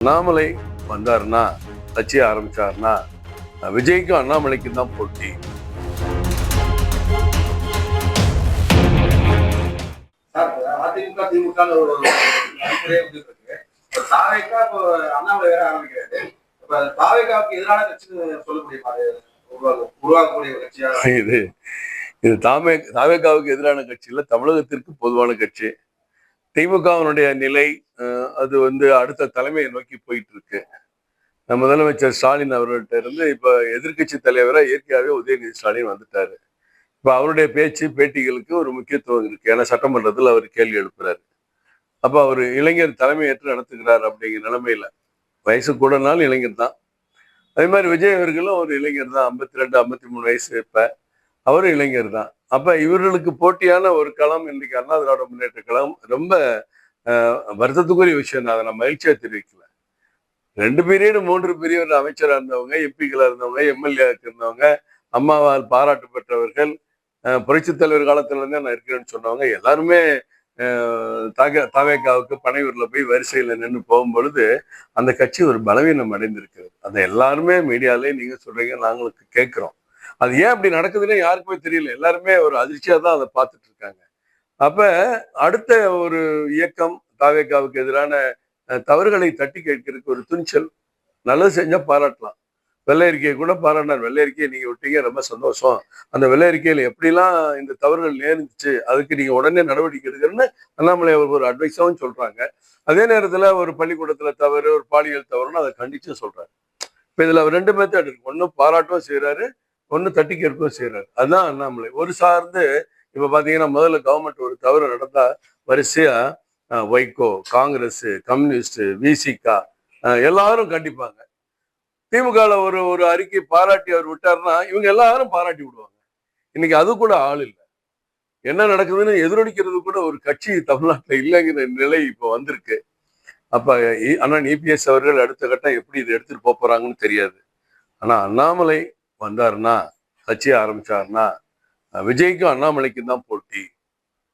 அண்ணாமலை வந்தாருன்னா கட்சி ஆரம்பிச்சாருன்னா விஜய்க்கும் அண்ணாமலைக்கும் தான் போட்டி. அதிமுக திமுக அண்ணாமலை வேற ஆரம்பிக்கிறாரு. தாவேகாவுக்கு எதிரான கட்சி சொல்ல முடியுமா? உருவாக்கக்கூடிய கட்சியா இது தாவேகாவுக்கு எதிரான கட்சி இல்ல, தமிழகத்திற்கு பொதுவான கட்சி. திமுகவினுடைய நிலை அது அடுத்த தலைமையை நோக்கி போயிட்டு இருக்கு. முதலமைச்சர் ஸ்டாலின் அவர்கள்ட்ட இருந்து இப்ப எதிர்கட்சி தலைவரா இயற்கையாகவே உதயநிதி ஸ்டாலின் வந்துட்டாரு. இப்ப அவருடைய பேச்சு பேட்டிகளுக்கு ஒரு முக்கியத்துவம் இருக்கு. ஏன்னா சட்டமன்றத்தில் அவர் கேள்வி எழுப்புறாரு. அப்ப அவர் இளைஞர் தலைமையேற்று நடத்துகிறார் அப்படிங்கிற நிலைமையில, வயசு கூடனாலும் இளைஞர் தான். அதே மாதிரி விஜய் அவர்களும் ஒரு இளைஞர் தான், 52 53 வயசு. இப்ப அவரும் இளைஞர் தான். அப்ப இவர்களுக்கு போட்டியான ஒரு களம் இன்னைக்கு அண்ணா திராவிட முன்னேற்ற களம். ரொம்ப வருத்தத்துக்குரிய விஷயம் தான். அதை நான் மகிழ்ச்சியா தெரிவிக்கல. 2 பீரியடு 3 பீரியட் அமைச்சராக இருந்தவங்க, எம்பிக்களா இருந்தவங்க, எம்எல்ஏ இருந்தவங்க, அம்மாவால் பாராட்டு பெற்றவர்கள், புரட்சி தலைவர் காலத்துல இருந்தே நான் இருக்கிறேன்னு சொன்னவங்க எல்லாருமே தாவேகாவுக்கு பனையூர்ல போய் வரிசையில நின்று போகும்பொழுது அந்த கட்சி ஒரு பலவீனம் அடைந்திருக்கிறது. அதை எல்லாருமே மீடியாலே நீங்க சொல்றீங்க, நாங்களுக்கு கேட்கிறோம். அது ஏன் அப்படி நடக்குதுன்னு யாருக்குமே தெரியல. எல்லாருமே ஒரு அதிர்ச்சியா தான் அதை பார்த்துட்டு இருக்காங்க. அப்ப அடுத்த ஒரு இயக்கம் தாவேகாவுக்கு எதிரான தவறுகளை தட்டி கேட்கறதுக்கு ஒரு துணிச்சல். நல்லது செஞ்சா பாராட்டலாம். வெள்ளை அறிக்கையை கூட பாராட்டினார். வெள்ளை அறிக்கையை நீங்க விட்டீங்க, ரொம்ப சந்தோஷம். அந்த வெள்ளை அறிக்கையில எப்படிலாம் இந்த தவறுகள் நேர்ந்துச்சு, அதுக்கு நீங்க உடனே நடவடிக்கை எடுக்கிறன்னு அண்ணாமலை அவர் ஒரு அட்வைஸாவும் சொல்றாங்க. அதே நேரத்துல ஒரு பள்ளிக்கூடத்துல தவறு, ஒரு பாலியல் தவறுன்னு அதை கண்டிச்சும் சொல்றாரு. இப்ப இதுல அவர் 2 மெத்தட் இருக்கு. ஒன்னும் பாராட்டவும் செய்யறாரு, ஒன்னு தட்டி கேட்கவும் செய்யறாரு. அதுதான் அண்ணாமலை. ஒரு சார்ந்து இப்ப பாத்தீங்கன்னா முதல்ல கவர்மெண்ட் ஒரு தவறு நடந்தா வரிசையா வைகோ, காங்கிரஸ், கம்யூனிஸ்ட், விசிகா எல்லாரும் கண்டிப்பாங்க. திமுகல ஒரு அறிக்கை பாராட்டி அவர் விட்டாருன்னா இவங்க எல்லாரும் பாராட்டி விடுவாங்க. இன்னைக்கு அது கூட ஆள் இல்லை. என்ன நடக்குதுன்னு எதிரொலிக்கிறது கூட ஒரு கட்சி தமிழ்நாட்டில் இல்லைங்கிற நிலை இப்போ வந்திருக்கு. அப்ப அண்ணா இபிஎஸ் அவர்கள் அடுத்த கட்டம் எப்படி இதை எடுத்துட்டு போறாங்கன்னு தெரியாது. ஆனா அண்ணாமலை வந்தாருன்னா கட்சி ஆரம்பிச்சாருன்னா விஜய்க்கும் அண்ணாமலைக்கும் தான் போட்டி.